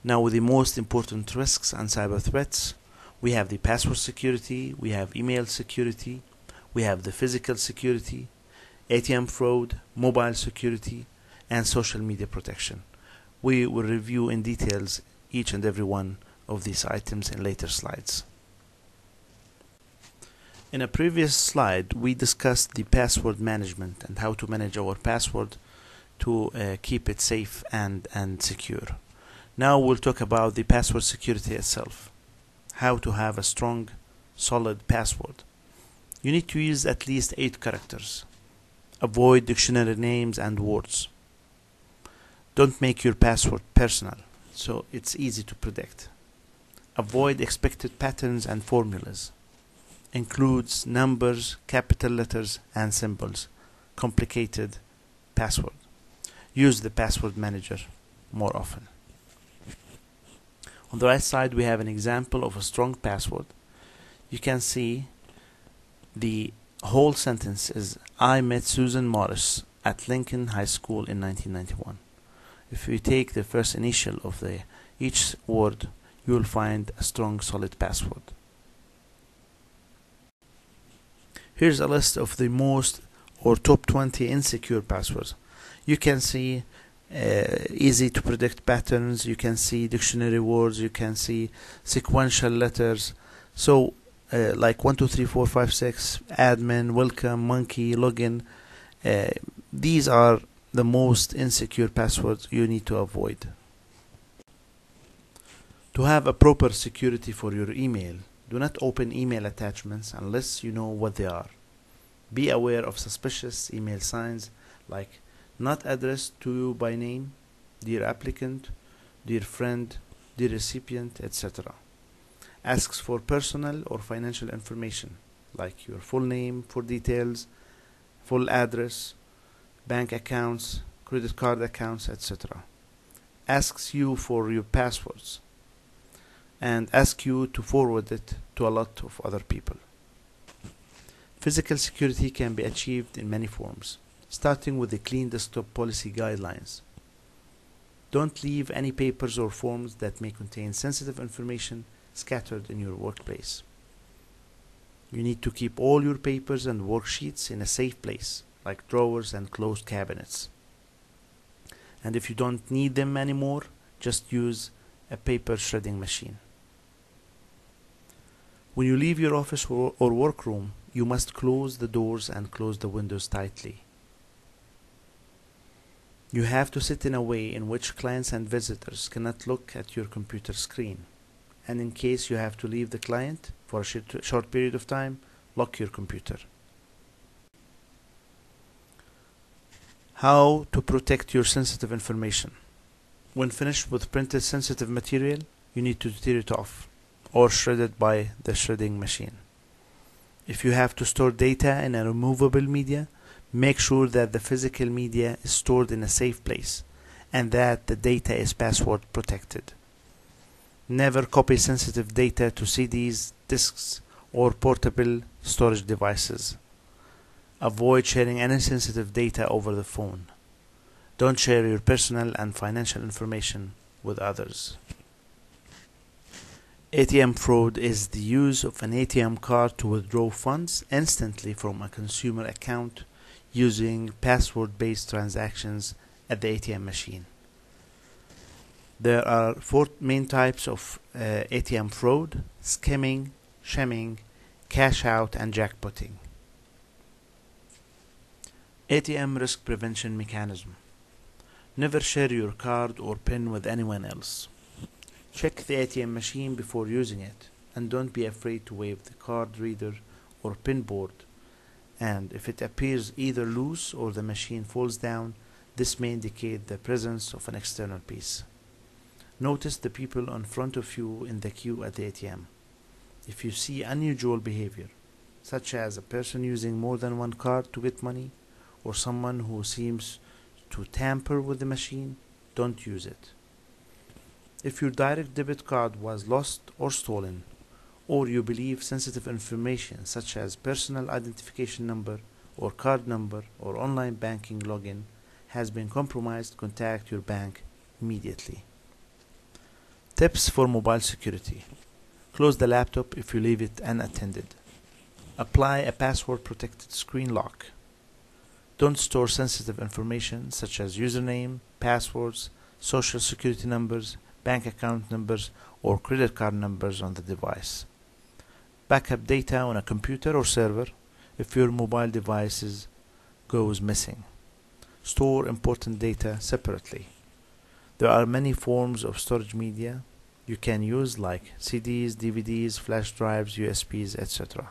Now, with the most important risks and cyber threats, we have the password security, we have email security, we have the physical security, ATM fraud, mobile security, and social media protection. We will review in details each and every one of these items in later slides. In a previous slide, we discussed the password management and how to manage our password to keep it safe and secure. Now we'll talk about the password security itself. How to have a strong, solid password. You need to use at least 8 characters. Avoid dictionary names and words. Don't make your password personal, so it's easy to predict. Avoid expected patterns and formulas. Includes numbers, capital letters, and symbols. Complicated password. Use the password manager more often. On the right side, we have an example of a strong password. You can see the whole sentence is, I met Susan Morris at Lincoln High School in 1991. If we take the first initial of each word, you will find a strong, solid password. Here's a list of the most or top 20 insecure passwords. You can see easy to predict patterns, you can see dictionary words, you can see sequential letters. So like 1, 2, 3, 4, 5, 6, admin, welcome, monkey, login. These are the most insecure passwords you need to avoid. To have a proper security for your email, do not open email attachments unless you know what they are. Be aware of suspicious email signs like not addressed to you by name, dear applicant, dear friend, dear recipient, etc. Asks for personal or financial information like your full name for details, full address, bank accounts, credit card accounts, etc. Asks you for your passwords and asks you to forward it to a lot of other people. Physical security can be achieved in many forms, starting with the Clean Desktop Policy Guidelines. Don't leave any papers or forms that may contain sensitive information scattered in your workplace. You need to keep all your papers and worksheets in a safe place, like drawers and closed cabinets. And if you don't need them anymore, just use a paper shredding machine. When you leave your office or workroom, you must close the doors and close the windows tightly. You have to sit in a way in which clients and visitors cannot look at your computer screen. And in case you have to leave the client for a short period of time, lock your computer. How to protect your sensitive information. When finished with printed sensitive material, you need to tear it off or shred it by the shredding machine. If you have to store data in a removable media, make sure that the physical media is stored in a safe place and that the data is password protected. Never copy sensitive data to CDs, disks, or portable storage devices. Avoid sharing any sensitive data over the phone. Don't share your personal and financial information with others. ATM fraud is the use of an ATM card to withdraw funds instantly from a consumer account using password-based transactions at the ATM machine. There are 4 main types of ATM fraud: skimming, shamming, cash out, and jackpotting. ATM risk prevention mechanism. Never share your card or PIN with anyone else. Check the ATM machine before using it, and don't be afraid to wave the card reader or PIN board. And if it appears either loose or the machine falls down, this may indicate the presence of an external piece. Notice the people in front of you in the queue at the ATM. If you see unusual behavior, such as a person using more than one card to get money, or someone who seems to tamper with the machine, don't use it. If your direct debit card was lost or stolen, or you believe sensitive information such as personal identification number or card number or online banking login has been compromised, contact your bank immediately. Tips for mobile security. Close the laptop if you leave it unattended. Apply a password-protected screen lock. Don't store sensitive information such as username, passwords, social security numbers, bank account numbers, or credit card numbers on the device. Backup data on a computer or server if your mobile device goes missing. Store important data separately. There are many forms of storage media you can use like CDs, DVDs, flash drives, USBs, etc.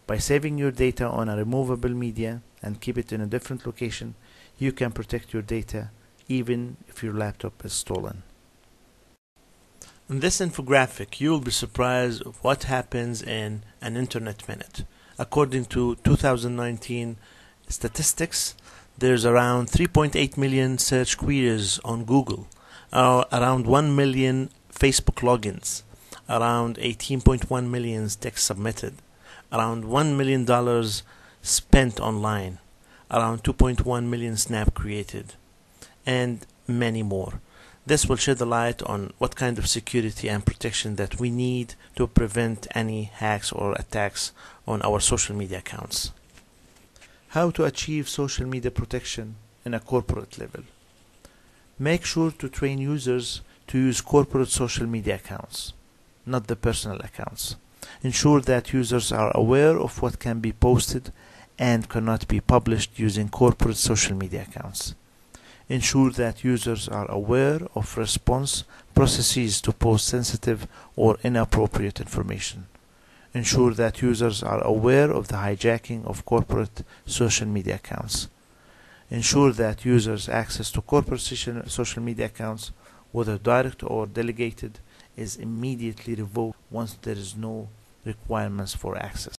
By saving your data on a removable media and keep it in a different location, you can protect your data even if your laptop is stolen. In this infographic, you will be surprised of what happens in an internet minute. According to 2019 statistics, there's around 3.8 million search queries on Google, around 1 million Facebook logins, around 18.1 million texts submitted, around $1 million spent online, around 2.1 million snaps created, and many more. This will shed the light on what kind of security and protection that we need to prevent any hacks or attacks on our social media accounts. How to achieve social media protection in a corporate level. Make sure to train users to use corporate social media accounts, not the personal accounts. Ensure that users are aware of what can be posted and cannot be published using corporate social media accounts. Ensure that users are aware of response processes to post sensitive or inappropriate information. Ensure that users are aware of the hijacking of corporate social media accounts. Ensure that users' access to corporate social media accounts, whether direct or delegated, is immediately revoked once there is no requirements for access.